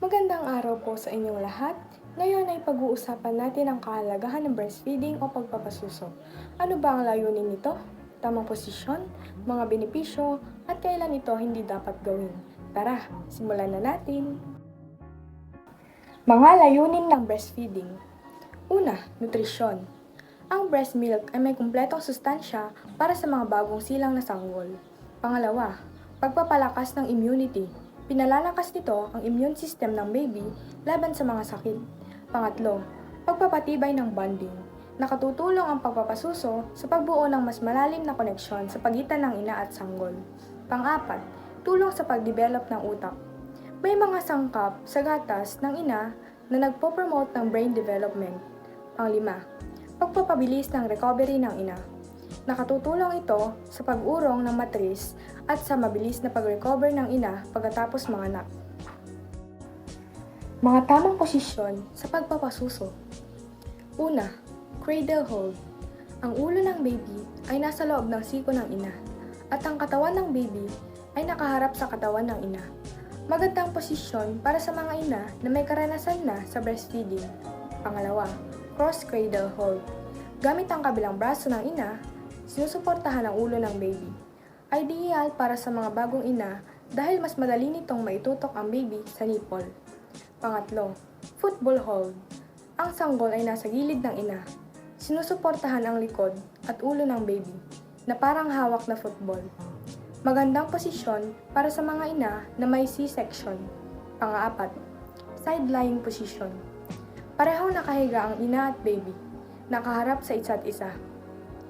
Magandang araw po sa inyong lahat. Ngayon ay pag-uusapan natin ang kahalagahan ng breastfeeding o pagpapasuso. Ano ba ang layunin nito? Tamang posisyon, mga benepisyo, at kailan ito hindi dapat gawin. Tara, simulan na natin. Mga layunin ng breastfeeding. Una, nutrisyon. Ang breast milk ay may kumpletong sustansya para sa mga bagong silang na sanggol. Pangalawa, pagpapalakas ng immunity. Pinalalakas nito ang immune system ng baby laban sa mga sakit. Pangatlo, pagpapatibay ng bonding. Nakatutulong ang pagpapasuso sa pagbuo ng mas malalim na koneksyon sa pagitan ng ina at sanggol. Pang-apat, tulong sa pagdevelop ng utak. May mga sangkap sa gatas ng ina na nagpo-promote ng brain development. Pang-lima, pagpapabilis ng recovery ng ina. Nakatutulong ito sa pag-urong ng matris at sa mabilis na pag-recover ng ina pagkatapos manganak. Mga tamang posisyon sa pagpapasuso. Una, cradle hold. Ang ulo ng baby ay nasa loob ng siko ng ina at ang katawan ng baby ay nakaharap sa katawan ng ina. Magandang posisyon para sa mga ina na may karanasan na sa breastfeeding. Pangalawa, cross cradle hold. Gamit ang kabilang braso ng ina, sinusuportahan ang ulo ng baby. Ideal para sa mga bagong ina dahil mas madali nitong maitutok ang baby sa nipple. Pangatlo, football hold. Ang sanggol ay nasa gilid ng ina. Sinusuportahan ang likod at ulo ng baby na parang hawak na football. Magandang posisyon para sa mga ina na may C-section. Pang-apat, side-lying position. Parehong nakahiga ang ina at baby, nakaharap sa isa't isa.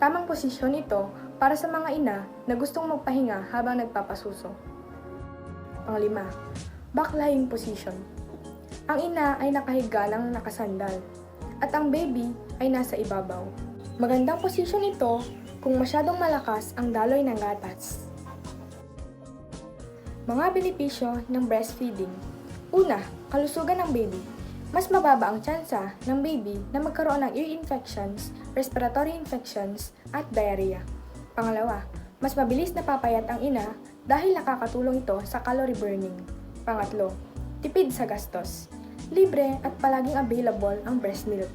Tamang posisyon ito para sa mga ina na gustong magpahinga habang nagpapasuso. Pang-lima, back-lying position. Ang ina ay nakahiga ng nakasandal at ang baby ay nasa ibabaw. Magandang posisyon ito kung masyadong malakas ang daloy ng gatas. Mga benepisyo ng breastfeeding. Una, kalusugan ng baby. Mas mababa ang tsansa ng baby na magkaroon ng ear infections, respiratory infections, at diarrhea. Pangalawa, mas mabilis napapayat ang ina dahil nakakatulong ito sa calorie burning. Pangatlo, tipid sa gastos. Libre at palaging available ang breast milk.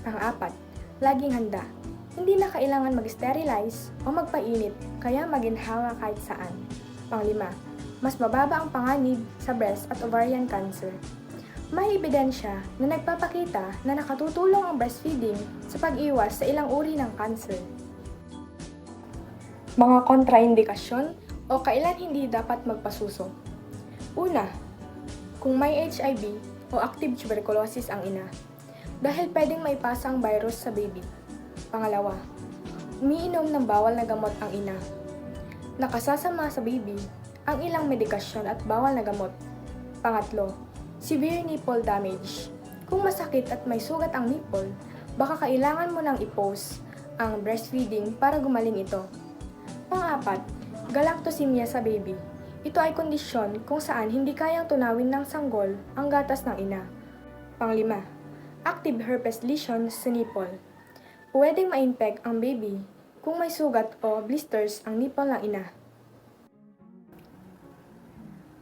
Pang-apat, laging handa. Hindi na kailangan mag-sterilize o magpainit kaya maginhawa kahit saan. Panglima, mas mababa ang panganib sa breast at ovarian cancer. May ebidensya na nagpapakita na nakatutulong ang breastfeeding sa pag-iwas sa ilang uri ng cancer. Mga kontraindikasyon o kailan hindi dapat magpasuso. Una, kung may HIV o active tuberculosis ang ina, dahil pwedeng maipasa ang virus sa baby. Pangalawa, umiinom ng bawal na gamot ang ina. Nakasasama sa baby ang ilang medikasyon at bawal na gamot. Pangatlo, severe nipple damage. Kung masakit at may sugat ang nipple, baka kailangan mo nang i-pause ang breastfeeding para gumaling ito. Pang-apat, galactosemia sa baby. Ito ay kondisyon kung saan hindi kayang tunawin ng sanggol ang gatas ng ina. Panglima, active herpes lesion sa nipple. Pwedeng ma-infect ang baby kung may sugat o blisters ang nipple ng ina.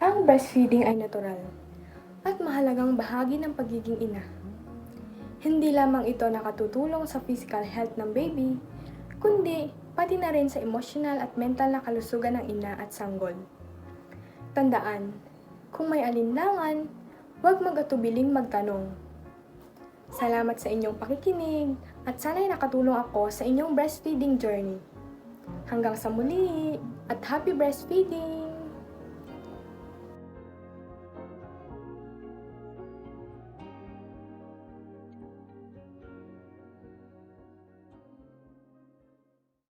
Ang breastfeeding ay natural at mahalagang bahagi ng pagiging ina. Hindi lamang ito nakatutulong sa physical health ng baby, kundi pati na rin sa emotional at mental na kalusugan ng ina at sanggol. Tandaan, kung may alinlangan, huwag mag-atubiling magtanong. Salamat sa inyong pakikinig at sana'y nakatulong ako sa inyong breastfeeding journey. Hanggang sa muli at happy breastfeeding!